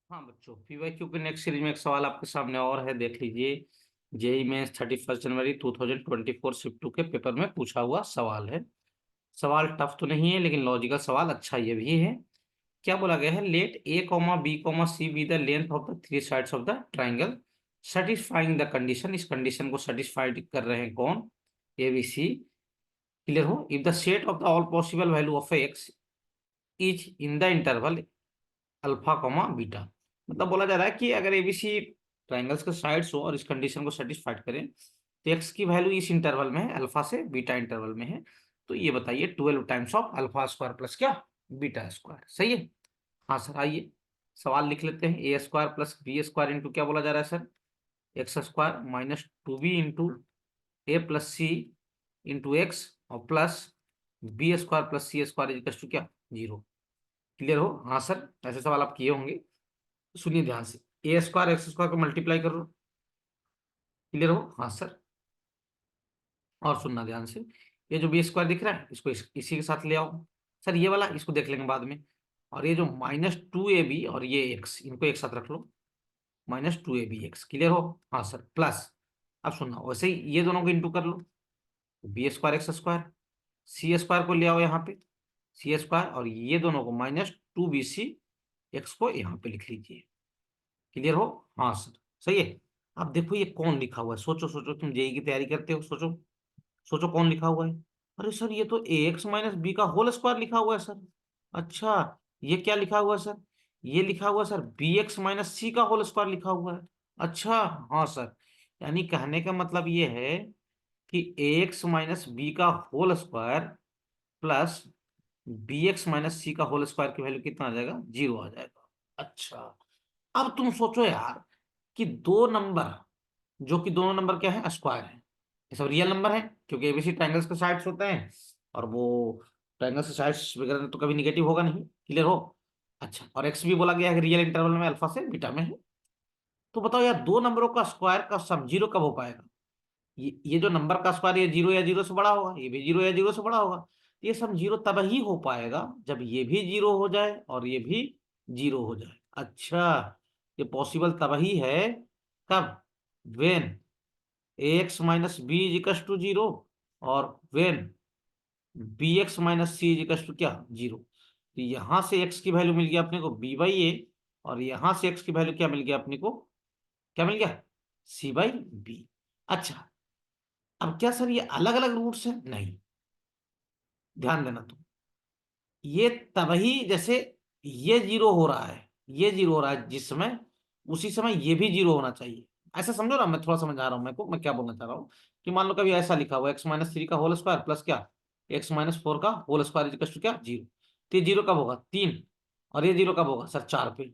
हाँ बच्चों, पीवाईक्यू के नेक्स्ट सीरीज में एक सवाल आपके सामने और है, देख लीजिए। जेई मेंस 31 जनवरी 2024 शिफ्ट 2 के पेपर में पूछा हुआ सवाल है। सवाल टफ तो नहीं है, लेकिन लॉजिकल सवाल अच्छा ये भी है। क्या बोला गया है? Let A comma B comma C be the length of the three sides of the triangle satisfying the condition. इस कंडीशन को सेटिस्फाइड कर रहे हैं कौन? A B C. क्लियर हो? If the set of the all possible value of x is in the interval alpha comma beta. मतलब बोला जा रहा है कि अगर एबीसी ट्राइंगल्स के साइड्स हो और इस कंडीशन को सेटिस्फाइड करें तो एक्स की वैल्यू इस इंटरवल में है, अल्फा से बीटा इंटरवल में है। तो ये बताइए 12 times of alpha square plus क्या, बीटा स्क्वायर। सही है? हाँ सर, आइए सवाल लिख लेते हैं। A square plus b square into क्या बोला जा रहा है sir? X square minus 2b into a plus c into x और plus b square plus c square equal to क्या, 0। क्लियर हो? हाँ सर, ऐसे सवाल आप किए होंगे। सुनिए ध्यान से। ए स्क्वायर एक्स स्क्वायर को मल्टीप्लाई कर लो। क्लियर हो? हाँ सर। और सुनना ध्यान से, ये जो बी स्क्वायर दिख रहा है इसको इसी के साथ ले आओ। सर ये वाला इसको देख लेंगे बाद में। और ये जो -2ab और ये एक्स, इनको एक साथ रख लो। -2ab x। क्लियर हो? हाँ सर। प्लस, अब सुनना, वैसे ही ये दोनों को इंटू कर लो। बी स्क्वायर एक्स स्क्वायर, सी स्क्वायर को ले आओ यहाँ पे, सी स्क्वायर, और ये दोनों को -2bc x को यहाँ पे लिख लीजिए। क्लियर हो? हाँ सर। सही है। अब देखो ये कौन लिखा हुआ है, सोचो सोचो, तुम जेई की तैयारी करते हो, सोचो सोचो कौन लिखा हुआ है। अरे सर, ये तो ए एक्स माइनस बी का होल स्क्वायर लिखा हुआ है सर। अच्छा, ये क्या लिखा हुआ है सर? ये लिखा हुआ है sir B x minus c का होल स्क्वायर लिखा हुआ है। अच्छा। हाँ सर, यानी कहने का मतलब ये है कि ए एक्स माइनस बी का whole square plus b x minus c का होल स्क्वायर की वैल्यू कितना आ जाएगा? 0 आ जाएगा। अच्छा, अब तुम सोचो यार कि दो नंबर, जो कि दोनों नंबर क्या है, स्क्वायर है, ये सब रियल नंबर है, क्योंकि एबीसी ट्राइंगल्स के साइड्स होते हैं। और वो ट्राइंगल्स के साइड्स वगैरह तो कभी निगेटिव होगा नहीं। क्लियर हो? अच्छा, और एक्स भी बोला गया है रियल इंटरवल में अल्फा से बीटा में है। तो बताओ यार, दो नंबरों का स्क्वायर का सम 0 कब हो पाएगा? ये जो नंबर का स्क्वायर, ये 0 या 0 से बड़ा होगा, ये भी 0 या 0 से बड़ा होगा। ये सम 0 तब ही हो पाएगा जब ये भी 0 हो जाए और ये भी 0 हो जाए। अच्छा, ये पॉसिबल तब ही है, कब? When a x minus b equals to 0 और when b x minus c equals to क्या, 0। तो यहां से एक्स की वैल्यू मिल गया अपने को b/a, और यहां से एक्स की वैल्यू क्या मिल गया अपने को? क्या मिल गया? c/b। अच्छा, अब क्या सर ये अलग अलग रूट्स हैं? नहीं, ध्यान देना तुम। ये तभी जैसे ये 0 हो रहा है, ये 0 हो रहा है जिस समय, उसी समय ये भी 0 होना चाहिए। ऐसा समझो ना, मैं थोड़ा समझ आ रहा हूँ, मेरे को मैं क्या बोलना चाह रहा हूँ कि मान लो कभी ऐसा लिखा हुआ x-3 का होल स्क्वायर प्लस क्या, x-4 का होल स्क्वायर इक्वल टू क्या, 0। तो ये 0 कब होगा? 3। और ये 0 कब होगा सर? 4 पे।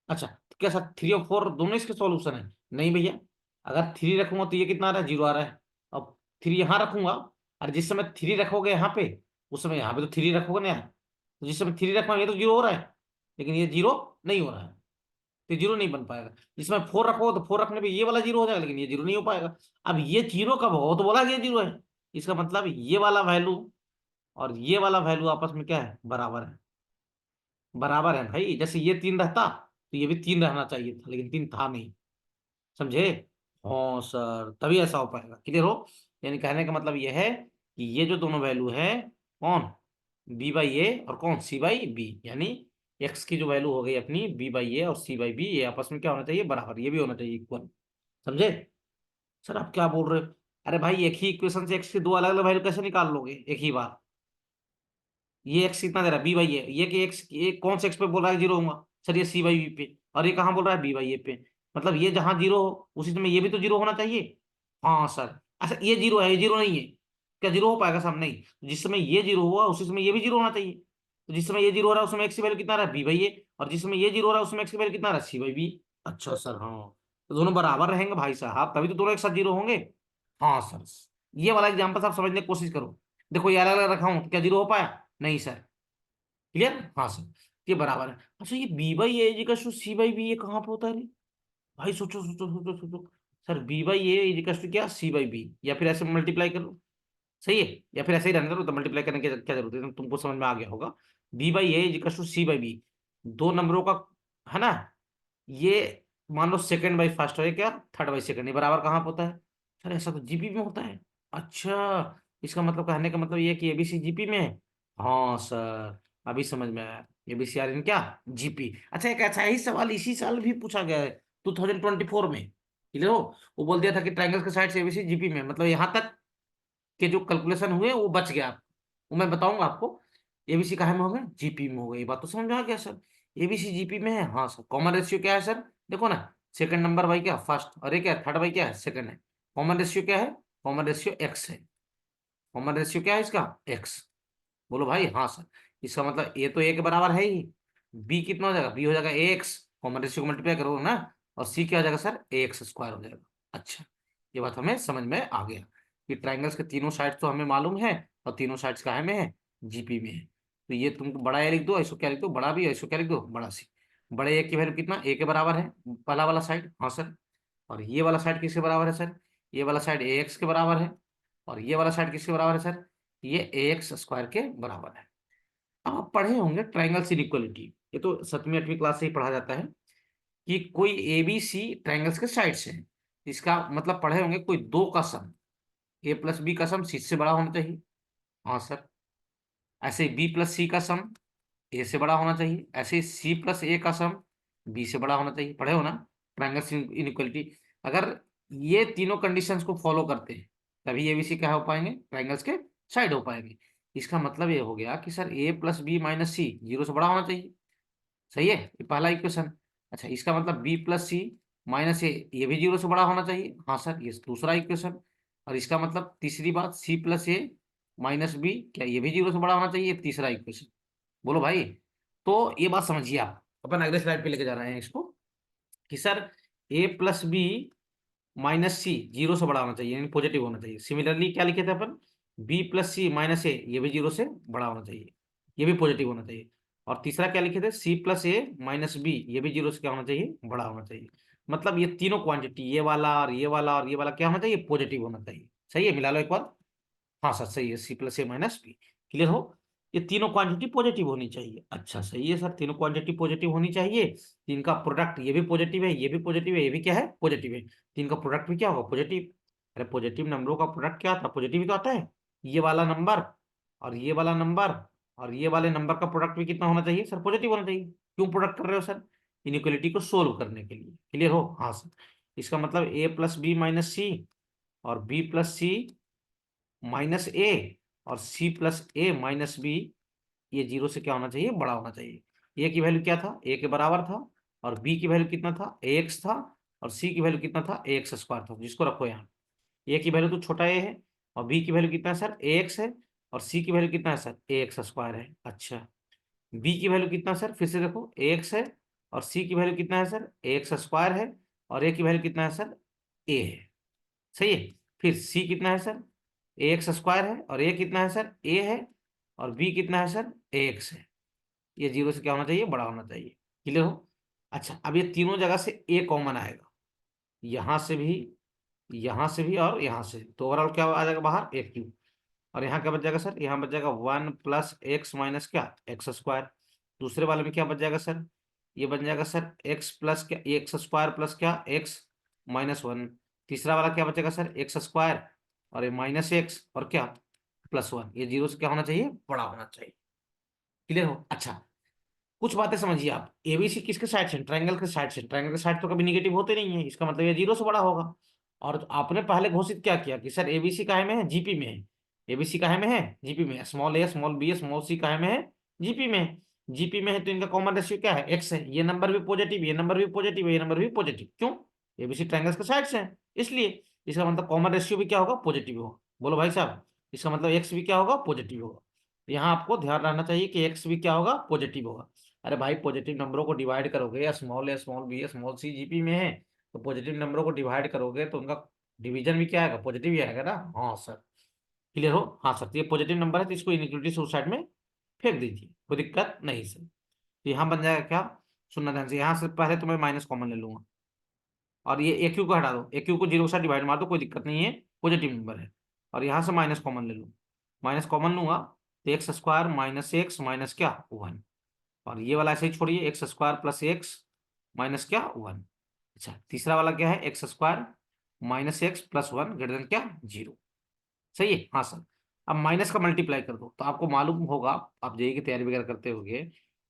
अच्छा, तो क्या सर 3 और 4 दोनों इसके सॉल्यूशन है? नहीं भैया, अगर 3 रखूंगा तो ये कितना आ रहा है? 0 आ रहा है। अब 3 यहाँ रखूंगा, और जिस समय 3 रखोगे यहाँ पे, उस समय यहाँ पे तो 3 रखोगे ना यार। तो जिस समय 3 रखोगे ये तो 0 हो रहा है, लेकिन ये 0 नहीं हो रहा है, तो 0 नहीं बन पाएगा। जिस समय 4 रखोगे तो 4 रखने पे ये वाला 0 हो जाएगा, लेकिन ये 0 नहीं हो पाएगा। अब ये 0 कब होगा? तो बोला कि ये 0 है। इसका मतलब ये वाला वैल्यू और ये वाला वैल्यू आपस में क्या है, बराबर है। बराबर है भाई, जैसे ये 3 रहता तो ये भी 3 रहना चाहिए था, लेकिन 3 था नहीं। समझे? हाँ सर, तभी ऐसा हो पाएगा। क्लियर हो? यानी कहने का मतलब ये है कि ये जो दोनों वैल्यू है, कौन, b/a और कौन, c/b, यानी x की जो वैल्यू हो गई अपनी b/a और c/b, ये आपस में क्या होना चाहिए, बराबर, ये भी होना चाहिए इक्वल। समझे? सर आप क्या बोल रहे हो? अरे भाई, एक ही इक्वेशन से x की दो अलग अलग वैल्यू कैसे निकाल लोगे एक ही बार? ये x कितना दे रहा है, b/a, ये कि x, ये कौन से x पे बोल रहा है 0 होगा? सर ये c/b पे, और ये कहाँ बोल रहा है, b/a पे। मतलब ये जहां 0 हो उसी समय ये भी तो 0 होना चाहिए। हाँ सर। अच्छा, ये 0 है, ये 0 नहीं है, क्या 0 हो पाएगा साहब? नहीं। जिस समय ये 0 हुआ उसी समय ये भी 0 होना चाहिए। तो जिस समय ये 0 हो रहा है उस समय x की वैल्यू कितना रहा है, b/a, और जिस समय ये 0 हो रहा है उस समय x की वैल्यू कितना रहा है, c/b। अच्छा सर, हाँ। तो दोनों बराबर रहेंगे भाई साहब, तभी तो दोनों एक साथ 0 होंगे। हाँ सर। ये वाला एग्जाम्पल आप समझने की कोशिश करो। देखो ये अलग अलग रखा हूं, क्या 0 हो पाया? नहीं सर। क्लियर? हाँ सर। ये बराबर है। अच्छा, ये b/a इजिकल्स टू c/b, ये कहाँ पे होता है रे? भाई सोचो सोचो सोचो सोचो। सर b/a इजिकल्स टू क्या, c/b, या फिर ऐसे मल्टीप्लाई कर लो। सही है, या फिर ऐसे ही रहने दो, तो मल्टीप्लाई करने की क्या जरूरत है, तुमको समझ में आ गया होगा। b/a इजिकल्स टू c/b, दो नंबरों का, है ना, ये मान लो सेकंड बाई फर्स्ट है क्या, थर्ड बाई सेकंड, ये बराबर कहाँ पे होता है सर, ऐसा तो जीपी में होता है। अच्छा, इसका मतलब कहने का मतलब ये है कि एबीसी जीपी में है। हाँ सर, अभी समझ में आया, एबीसी आर इन क्या, जीपी। अच्छा, एक ऐसा ही सवाल इसी साल भी पूछा गया है 2024 में, क्लियर हो। वो बोल दिया था कि ट्रायंगल के साइड से एबीसी जीपी में, मतलब यहाँ तक के जो कैलकुलेशन हुए वो बच गया। वो मैं बताऊंगा आपको। एबीसी कहाँ में होगा, जीपी में होगा, ये बात तो समझ में आ गया सर। एबीसी जीपी में है, हाँ सर। कॉमन रेशियो क्या है सर, देखो ना, सेकंड नंबर बाई क्या फर्स्ट, और ये क्या थर्ड बाई क्या है सेकंड है। कॉमन रेशियो क्या है, कॉमन रेशियो एक्स है। कॉमन रेशियो क्या है इसका, एक्स। बोलो भाई हाँ सर। इसका मतलब ए तो ए के बराबर है ही, बी कितना हो जाएगा, बी हो जाएगा ए एक्स, कॉमन रेशियो को मल्टीप्लाई करोगे ना, और सी क्या हो जाएगा सर, ए एक्स स्क्वायर हो जाएगा। अच्छा, ये बात हमें समझ में आ गया कि ट्राइंगल्स के तीनों साइड तो हमें मालूम है, और तीनों साइड्स का में है, जीपी में है। तो ये तुम बड़ा ए लिख दो, ऐसो क्या लिख दो, बड़ा बी, ऐसो क्या लिख दो, बड़ा सी। बड़े ए की वैल्यू कितना, ए के बराबर है, पहला वाला साइड, हाँ सर। और ये वाला साइड किसके बराबर है सर, ये वाला साइड ए एक्स के बराबर है। और ये वाला साइड किसके बराबर है सर, ये ए एक्स स्क्वायर के बराबर है। अब आप पढ़े होंगे ट्राइंगल्स इनइक्वालिटी, ये तो 7वीं 8वीं क्लास से ही पढ़ा जाता है कि कोई एबीसी ट्राइंगल्स के साइड्स हैं। इसका मतलब पढ़े होंगे कोई दो का सम, ए प्लस बी का सम सी से बड़ा होना चाहिए, हाँ सर। ऐसे ही बी प्लस सी का सम ए से बड़ा होना चाहिए, ऐसे ही सी प्लस ए का सम बी से बड़ा होना चाहिए, पढ़े हो ना ट्राइंगल्स इनइक्वालिटी। अगर ये तीनों कंडीशंस को फॉलो करते हैं तभी एबीसी क्या हो पाएंगे, ट्राइंगल्स के साइड हो पाएंगे। इसका मतलब ये हो गया कि सर ए प्लस बी माइनस सी जीरो से बड़ा होना चाहिए, सही है, ये पहला इक्वेशन। अच्छा, इसका मतलब बी प्लस सी माइनस ए, ये भी जीरो से बड़ा होना चाहिए, हाँ सर, ये दूसरा इक्वेशन। और इसका मतलब तीसरी बात, सी प्लस ए माइनस बी, क्या ये भी जीरो से बड़ा होना चाहिए, ये तीसरा इक्वेशन। बोलो भाई। तो ये बात समझिए आप, अपन अगले स्लाइड पे लेके जा रहे हैं इसको, कि सर ए प्लस बी माइनस सी जीरो से बड़ा होना चाहिए, यानी पॉजिटिव होना चाहिए। सिमिलरली क्या लिखे थे अपन, बी प्लस सी माइनस ए, ये भी जीरो से बड़ा होना चाहिए, ये भी पॉजिटिव होना चाहिए। और तीसरा क्या लिखे थे, सी प्लस ए माइनस बी, ये भी जीरो से क्या होना चाहिए, बड़ा होना चाहिए। मतलब ये तीनों क्वांटिटी, ये वाला और ये वाला और ये वाला क्या होना चाहिए, पॉजिटिव होना चाहिए। सही है, मिला लो एक बार। हाँ सर सही है, सी प्लस ए माइनस बी, क्लियर हो। ये तीनों क्वांटिटी पॉजिटिव होनी चाहिए। अच्छा सही है सर, तीनों क्वांटिटी पॉजिटिव होनी चाहिए। तीन का प्रोडक्ट, ये भी पॉजिटिव है, ये भी पॉजिटिव है, ये भी क्या है, पॉजिटिव है। तीन का प्रोडक्ट भी क्या होगा, पॉजिटिव। अरे पॉजिटिव नंबरों का प्रोडक्ट क्या आता है, पॉजिटिव ही तो आता है। ये वाला नंबर और ये वाला नंबर और ये वाले नंबर का प्रोडक्ट भी कितना होना चाहिए सर, पॉजिटिव होना चाहिए। क्यों प्रोडक्ट कर रहे हो सर, इनइक्वालिटी को सोल्व करने के लिए, क्लियर हो, हाँ सर। इसका मतलब ए प्लस बी माइनस सी और बी प्लस सी माइनस ए और सी प्लस ए माइनस बी, ये जीरो से क्या होना चाहिए, बड़ा होना चाहिए। ए की वैल्यू क्या था, ए के बराबर था, और बी की वैल्यू कितना था, ए एक्स था, और सी की वैल्यू कितना था, ए एक्स स्क्वायर था, जिसको रखो यहाँ। ए की वैल्यू तो छोटा ए है, और बी की वैल्यू कितना है सर, ए एक्स है, और सी की वैल्यू कितना है सर, ए एक्स स्क्वायर है। अच्छा, बी की वैल्यू कितना सर, फिर से देखो, ए एक्स है, और सी की वैल्यू कितना है सर, ए एक्स स्क्वायर है, और ए की वैल्यू कितना है सर, ए है, सही है। फिर सी कितना है सर, ए एक्स स्क्वायर है, और ए कितना है सर, ए है, और बी कितना है सर, ए एक्स है। ये जीरो से क्या होना चाहिए, बड़ा होना चाहिए, क्लियर हो। अच्छा, अब ये तीनों जगह से ए कॉमन आएगा, यहां से भी, यहां से भी, और यहां से, तो ओवरऑल क्या आ जाएगा बाहर, ए क्यूब। और यहाँ क्या बच जाएगा सर, यहाँ बच जाएगा 1 + x माइनस क्या, एक्स स्क्वायर। दूसरे वाले में क्या बच जाएगा सर, ये बन जाएगा सर एक्स प्लस क्या, एक्स स्क्वायर प्लस क्या, एक्स माइनस 1। तीसरा वाला क्या बचेगा सर, एक्स स्क्वायर और ये माइनस एक्स और क्या, +1। ये जीरो से क्या होना चाहिए, बड़ा होना चाहिए, क्लियर हो। अच्छा, कुछ बातें समझिए आप, एबीसी किसके साइड से, ट्रायंगल के साइड से, ट्रायंगल के साइड तो कभी निगेटिव होते नहीं है, इसका मतलब ये जीरो से बड़ा होगा। और आपने पहले घोषित क्या किया कि सर एबीसी काहे में है, जीपी में है। एबीसी काहे में है, जीपी में है। स्मॉल ए स्मॉल बी स्मॉल सी काहे में है, जीपी में है। जीपी में है तो इनका कॉमन रेशियो क्या है, एक्स है। ये नंबर भी पॉजिटिव, ये नंबर भी पॉजिटिव है, ये नंबर भी पॉजिटिव, क्यों, एबीसी ट्रायंगल्स के साइड से है इसलिए। इसका मतलब कॉमन रेशियो भी क्या होगा, पॉजिटिव होगा। बोलो भाई साहब, इसका मतलब एक्स भी क्या होगा, पॉजिटिव होगा। यहाँ आपको ध्यान रखना चाहिए कि एक्स भी क्या होगा, पॉजिटिव होगा। अरे भाई, पॉजिटिव नंबरों को डिवाइड करोगे, या small B small C GP में है, तो पॉजिटिव नंबरों को डिवाइड करोगे तो उनका डिवीजन भी क्या आएगा, पॉजिटिव ही आएगा ना, हाँ सर, क्लियर हो। हाँ सर, तो ये पॉजिटिव नंबर है तो इसको इनइक्वालिटी सोर्स साइड में फेंक दीजिए, कोई दिक्कत नहीं सर। तो यहाँ बन जाएगा क्या, सुनना ध्यान से, यहाँ से पहले तो मैं माइनस कॉमन ले लूंगा, और ये ए क्यू को हटा दो, ए क्यू को जीरो के साथ डिवाइड मार दो, कोई दिक्कत नहीं है, पॉजिटिव नंबर है। और यहाँ से माइनस कॉमन ले लूँ, माइनस कॉमन लूंगा तो x square minus x minus क्या, 1। और ये वाला ऐसे ही छोड़िए, x square plus x minus क्या 1। अच्छा तीसरा वाला क्या है, x square minus x plus 1 greater than क्या 0। सही है, हाँ सर। अब माइनस का मल्टीप्लाई कर दो तो आपको मालूम होगा, आप जेई की तैयारी वगैरह करते होगे,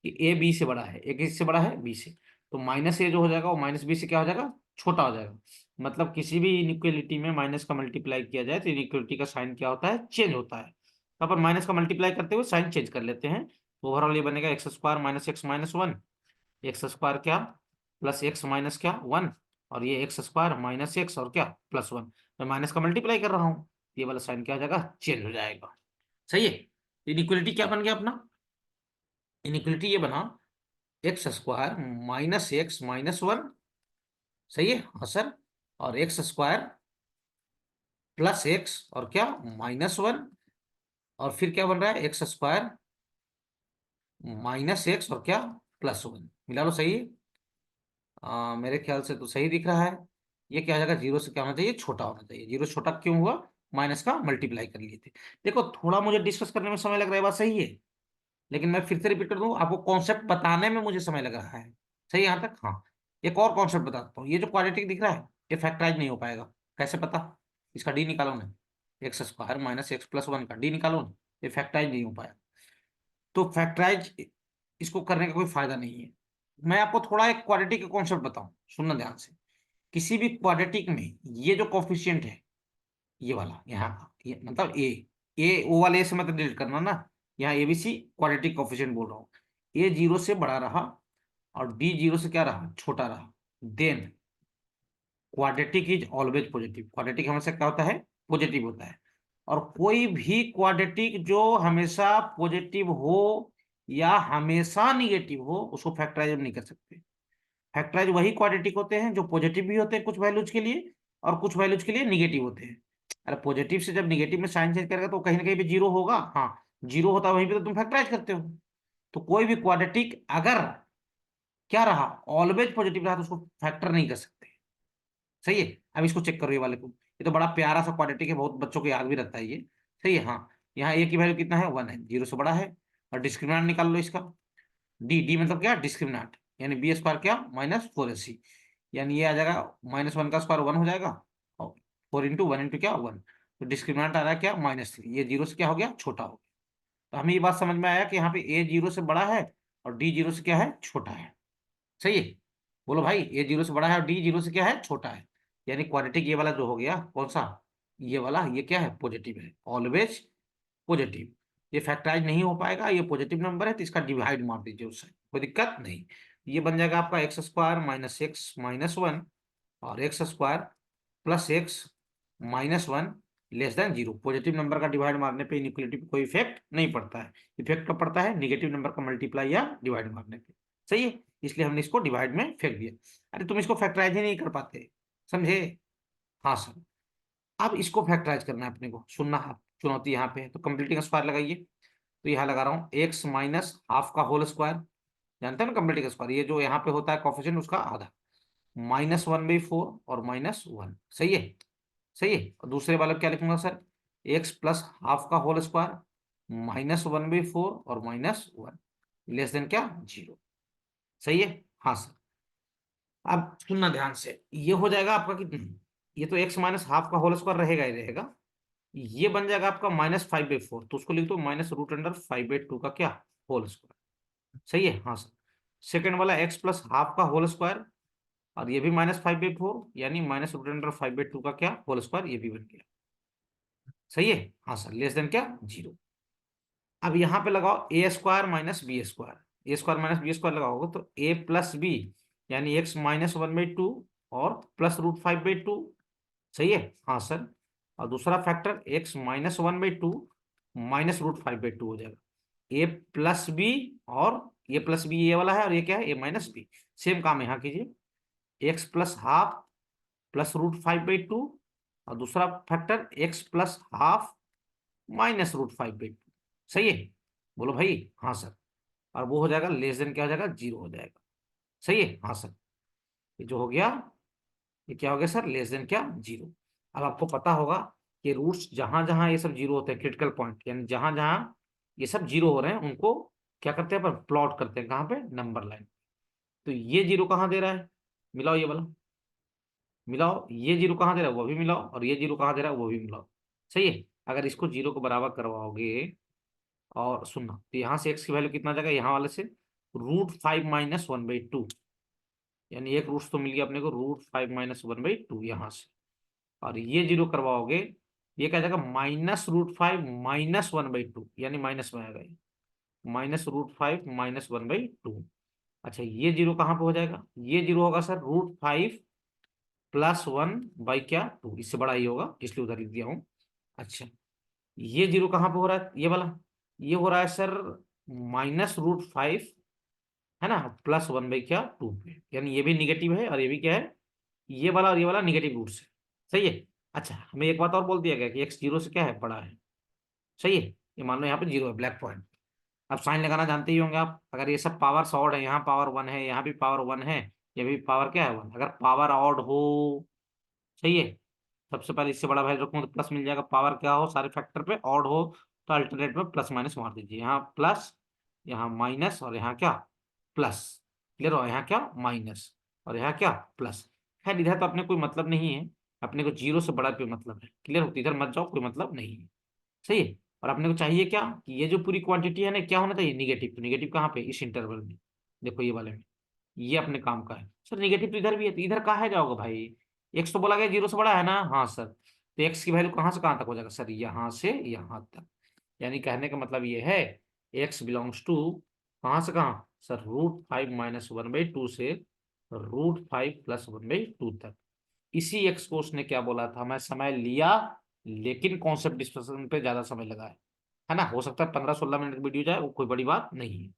कि ए बी से बड़ा है, ए किससे बड़ा है, बी से। तो माइनस ए जो हो जाएगा वो माइनस बी से क्या हो जाएगा, छोटा हो जाएगा। मतलब किसी भी इनइक्वालिटी में माइनस का मल्टीप्लाई किया जाए तो इनइक्वालिटी का साइन क्या होता है, चेंज होता है। तो अपन माइनस का मल्टीप्लाई करते हुए साइन चेंज कर लेते हैं, तो ओवरऑल ये बनेगा x square minus x minus 1, x square क्या प्लस एक्स माइनस क्या 1, और ये एक्स स्क्वायर माइनस एक्स और क्या प्लस 1। मैं माइनस का मल्टीप्लाई कर रहा हूँ, ये वाला साइन क्या हो जाएगा, चेंज हो जाएगा। सही है। इनइक्वालिटी क्या बन गया अपना, इनइक्वालिटी ये बना x square minus x minus 1। सही है, हाँ सर। और एक्स स्क्वायर प्लस एक्स और क्या माइनस 1, और फिर क्या बन रहा है, एक्स स्क्वायर माइनस एक्स और क्या प्लस 1। मिला लो, सही है। मेरे ख्याल से तो सही दिख रहा है। ये क्या हो जाएगा, जीरो से क्या होना चाहिए, छोटा होना चाहिए। जीरो से छोटा क्यों हुआ, माइनस का मल्टीप्लाई कर लिए थे। देखो थोड़ा मुझे डिस्कस करने में समय लग रहा है, बात सही है, लेकिन मैं फिर से रिपीट कर दूं, आपको कॉन्सेप्ट बताने में मुझे समय लग रहा है। सही है यहाँ तक, हाँ। एक और कॉन्सेप्ट बताता हूँ, ये जो क्वाड्रेटिक दिख रहा है ये फैक्टराइज नहीं हो पाएगा। कैसे पता, इसका डी निकालो ना, x square minus x plus 1 का डी निकालो ना, ये फैक्टराइज नहीं हो पाएगा। तो फैक्टराइज इसको करने का कोई फायदा नहीं है। मैं आपको थोड़ा एक क्वाड्रेटिक का कॉन्सेप्ट बताऊं, सुनना ध्यान से। किसी भी क्वाड्रेटिक में ये जो कोफिशिएंट है, ये वाला यहाँ का, ये मतलब ए ओ वाले ए से मतलब डिलीट करना ना, यहाँ एबीसी क्वाड्रेटिक कोफिशिएंट बोल रहा हूँ। ए जीरो से बड़ा रहा और डी जीरो से क्या रहा, छोटा रहा, then quadratic is always positive. Quadratic हमेशा क्या होता है, पॉजिटिव होता है। और कोई भी क्वाड्रेटिक जो हमेशा पॉजिटिव हो या हमेशा निगेटिव हो, उसको फैक्टराइज नहीं कर सकते। फैक्टराइज वही क्वाड्रेटिक होते हैं जो पॉजिटिव भी होते हैं कुछ वैल्यूज के लिए, और कुछ वैल्यूज के लिए निगेटिव होते हैं। अरे पॉजिटिव से जब निगेटिव में साइन चेंज करेगा तो कहीं ना कहीं पे जीरो होगा, हाँ। जीरो होता है वहीं पे तो तुम फैक्टराइज करते हो। तो कोई भी क्वाड्रेटिक अगर क्या रहा, ऑलवेज पॉजिटिव रहा, तो उसको फैक्टर नहीं कर सकते। सही है। अब इसको चेक करो, ये वाले को, ये तो बड़ा प्यारा सा क्वाड्रेटिक है, बहुत बच्चों को याद भी रहता है ये। सही है, हाँ। यहाँ ए की वैल्यू कितना है, 1 है, जीरो से बड़ा है। और डिस्क्रिमिनेंट निकाल लो इसका, डी डी मतलब क्या, डिस्क्रिमिनेंट, यानी बी स्क्वायर क्या माइनस 4ac, यानी ये आ जाएगा माइनस 1 का स्क्वायर 1 हो जाएगा, और 4 इंटू 1 इंटू क्या 1। तो डिस्क्रिमिनेंट आ रहा है क्या -3, ये जीरो से क्या हो गया, छोटा हो गया। तो हमें ये बात समझ में आया कि यहाँ पे ए जीरो से बड़ा है और डी जीरो से क्या है, छोटा है। सही है। बोलो भाई, ए जीरो से बड़ा है और डी जीरो से क्या है, छोटा है। यानी क्वाड्रेटिक ये वाला जो हो गया, कौन सा, ये वाला, ये क्या है, पॉजिटिव है, ऑलवेज पॉजिटिव। ये फैक्टराइज नहीं हो पाएगा, ये पॉजिटिव नंबर है, तो इसका डिवाइड मार दीजिए उससे, कोई दिक्कत नहीं। ये बन जाएगा आपका x square minus x minus 1 और x square plus x minus 1 less than 0। Positive number का डिवाइड मारने पे इनइक्वालिटी पे कोई इफेक्ट नहीं पड़ता है। इफेक्ट कब पड़ता है, निगेटिव नंबर का मल्टीप्लाई या डिवाइड मारने पे। सही है, इसलिए हमने इसको डिवाइड में फेंक दिया। अरे तुम इसको फैक्टराइज ही नहीं कर पाते, समझे। हाँ सर। अब इसको फैक्टराइज करना है अपने को, सुनना आप, चुनौती यहाँ पे है। तो कंप्लीटिंग स्क्वायर लगाइए, तो यहाँ लगा रहा हूँ एक्स माइनस हाफ का होल स्क्वायर, जानते हैं ना कंप्लीटिंग स्क्वायर, ये जो यहाँ पे होता है कोफिशिएंट उसका आधा, -1/4 और -1। सही है, सही है। और दूसरे वाले क्या लिखूंगा सर, एक्स प्लस हाफ का होल स्क्वायर -1/4 और -1 लेस देन क्या 0। सही है, हाँ सर। अब सुनना ध्यान से, ये हो जाएगा आपका कितना, ये तो एक्स माइनस हाफ का होल स्क्वायर रहेगा ही रहेगा, ये बन जाएगा आपका -5/4, तो उसको लिख दो -√5/2 का क्या, होल स्क्वायर। सही है, हाँ सर। सेकेंड वाला एक्स प्लस हाफ का होल स्क्वायर, और ये भी -5/4, यानी -√5/2 का क्या, होल स्क्वायर, ये भी बन गया। सही है, हाँ सर, लेस देन क्या 0। अब यहाँ पे लगाओ ए स्क्वायर माइनस बी स्क्वायर, ए स्क्वायर माइनस बी स्क्वायर लगाओगे तो ए प्लस बी, यानी एक्स -1/2 और +√5/2। सही है, हाँ सर। और दूसरा फैक्टर एक्स -1/2 -√5/2 हो जाएगा, ए प्लस बी, और ये प्लस बी ये वाला है, और ये क्या है, ए माइनस बी। सेम काम यहाँ कीजिए, एक्स प्लस हाफ +√5/2, और दूसरा फैक्टर एक्स प्लस हाफ -√5/2। सही है, बोलो भाई, हाँ सर। और वो हो जाएगा लेस देन क्या हो जाएगा, 0 हो जाएगा। सही है, हाँ सर। ये जो हो गया, ये क्या हो गया सर, लेस देन क्या 0। अब आपको पता होगा कि रूट्स जहां जहां ये सब 0 होते हैं, क्रिटिकल पॉइंट, यानी जहां जहां ये सब 0 हो रहे हैं उनको क्या करते हैं, पर प्लॉट करते हैं, कहाँ पे, नंबर लाइन। तो ये जीरो कहाँ दे रहा है, मिलाओ ये वाला, मिलाओ, ये जीरो कहाँ दे रहा है वो भी मिलाओ, और ये जीरो कहाँ दे रहा है वो भी मिलाओ। सही है। अगर इसको जीरो को बराबर करवाओगे और सुनना, तो यहाँ से एक्स की वैल्यू कितना आ जाएगा, यहाँ वाले से √5 - 1/2, यानी एक रूट तो मिल गया अपने को, √5 - 1/2 यहाँ से। और ये जीरो करवाओगे, ये क्या जाएगा, -√5 - 1/2, यानी माइनस में आएगा ये, -√5 - 1/2। अच्छा ये जीरो कहाँ पे हो जाएगा, ये जीरो होगा सर √5 + 1/2, इससे बड़ा ही होगा इसलिए उधर लिख दिया हूँ। अच्छा ये जीरो कहाँ पे हो रहा है, ये वाला, ये हो रहा है सर -√5, है ना, +1/2 पे, यानी ये भी निगेटिव है और ये भी क्या है, ये वाला और ये वाला निगेटिव रूट से। सही है। अच्छा हमें एक बात और बोल दिया गया कि एक्स जीरो से क्या है, बड़ा है। सही है। ये मान लो यहाँ पे जीरो है, ब्लैक पॉइंट। अब साइन लगाना जानते ही होंगे आप, अगर ये सब पावर ऑड है, यहाँ पावर 1 है, यहाँ भी पावर 1 है, ये भी पावर क्या है 1, अगर पावर ऑड हो, सही है, सबसे पहले इससे बड़ा वैल्यू रखूँ तो प्लस मिल जाएगा, पावर क्या हो सारे फैक्टर पे ऑड हो तो अल्टरनेट में प्लस माइनस मार दीजिए, यहाँ प्लस, यहाँ माइनस, और यहाँ क्या, प्लस। क्लियर हो, यहाँ क्या माइनस, और यहाँ क्या प्लस। खैर इधर तो अपने कोई मतलब नहीं है, अपने को जीरो से बड़ा पे मतलब है। क्लियर हो, तो इधर मत जाओ, कोई मतलब नहीं है। सही है। और अपने को चाहिए क्या, कि ये जो पूरी क्वांटिटी है ना क्या होना चाहिए, निगेटिव। तो निगेटिव कहाँ पे, इस इंटरवल में, देखो ये वाले में, ये अपने काम का है। सर निगेटिव तो इधर भी है, तो इधर कहाँ है जाओगे भाई, एक्स तो बोला गया जीरो से बड़ा है ना, हाँ सर, तो एक्स की वैल्यू कहाँ से कहाँ तक हो जाएगा सर, यहाँ से यहाँ तक। यानी कहने का मतलब ये है, एक्स बिलोंग्स टू कहाँ से कहाँ सर, √5 - 1/2 से √5 + 1/2 तक। इसी एक्स को उसने क्या बोला था, मैं समय लिया लेकिन कॉन्सेप्ट डिस्कशन पे ज्यादा समय लगा है ना, हो सकता है 15-16 मिनट वीडियो जाए, वो कोई बड़ी बात नहीं है।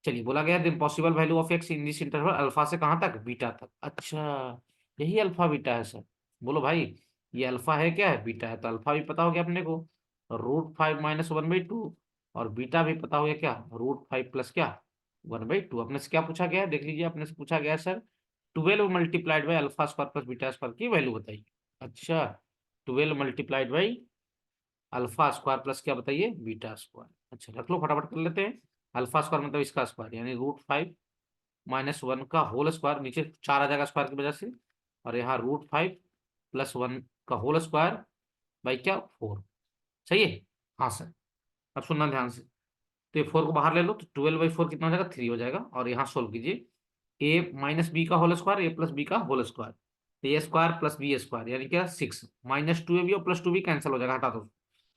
चलिए बोला गया the possible value of x in this interval, alpha से कहाँ तक, बीटा तक। अच्छा यही अल्फा बीटा है सर, बोलो भाई ये अल्फा है क्या है, बीटा है, तो अल्फा भी पता हो गया अपने को, √5 - 1/2, और बीटा भी पता हो गया क्या, √5 प्लस क्या 1/2। अपने से क्या पूछा गया है देख लीजिए, अपने से पूछा गया है sir 12 multiplied by alpha square plus beta square की वैल्यू बताइए। अच्छा 12 multiplied by alpha square plus क्या बताइए, बीटा स्क्वायर। अच्छा रख लो फटाफट कर लेते हैं। अल्फा स्क्वायर मतलब इसका स्क्वायर, यानी √5 - 1 का होल स्क्वायर, नीचे 4 आ जाएगा स्क्वायर की वजह से, और यहाँ √5 + 1 का होल स्क्वायर बाई क्या 4। सही है। हाँ सर। अब सुनना ध्यान से, तो ये 4 को बाहर ले लो, तो 12/4 कितना हो जाएगा, 3 हो जाएगा, और यहाँ सोल्व कीजिए, a - b का होल स्क्वायर, a + b का होल स्क्वायर, तो ए स्क्वायर प्लस बी स्क्वायर यानी क्या 6, -2ab और +2b कैंसिल हो जाएगा, हटा दो,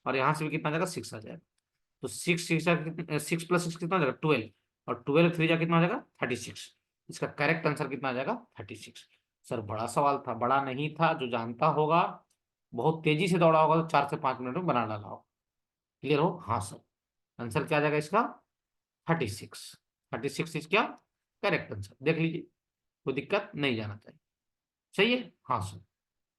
और यहाँ से भी कितना आ जाएगा 6 आ जाएगा। तो 6 + 6 कितना आ जाएगा 12, और 12 3 जा कितना आ जाएगा 36। इसका करेक्ट आंसर कितना आ जाएगा 36। सर बड़ा सवाल था, बड़ा नहीं था, जो जानता होगा बहुत तेजी से दौड़ा होगा तो 4 से 5 मिनट में बना डाला हो। क्लियर हो, हाँ सर। आंसर क्या आ जाएगा इसका 36। 36 इज क्या करेक्ट आंसर, देख लीजिए, कोई दिक्कत नहीं जाना चाहिए। सही है, हाँ सर।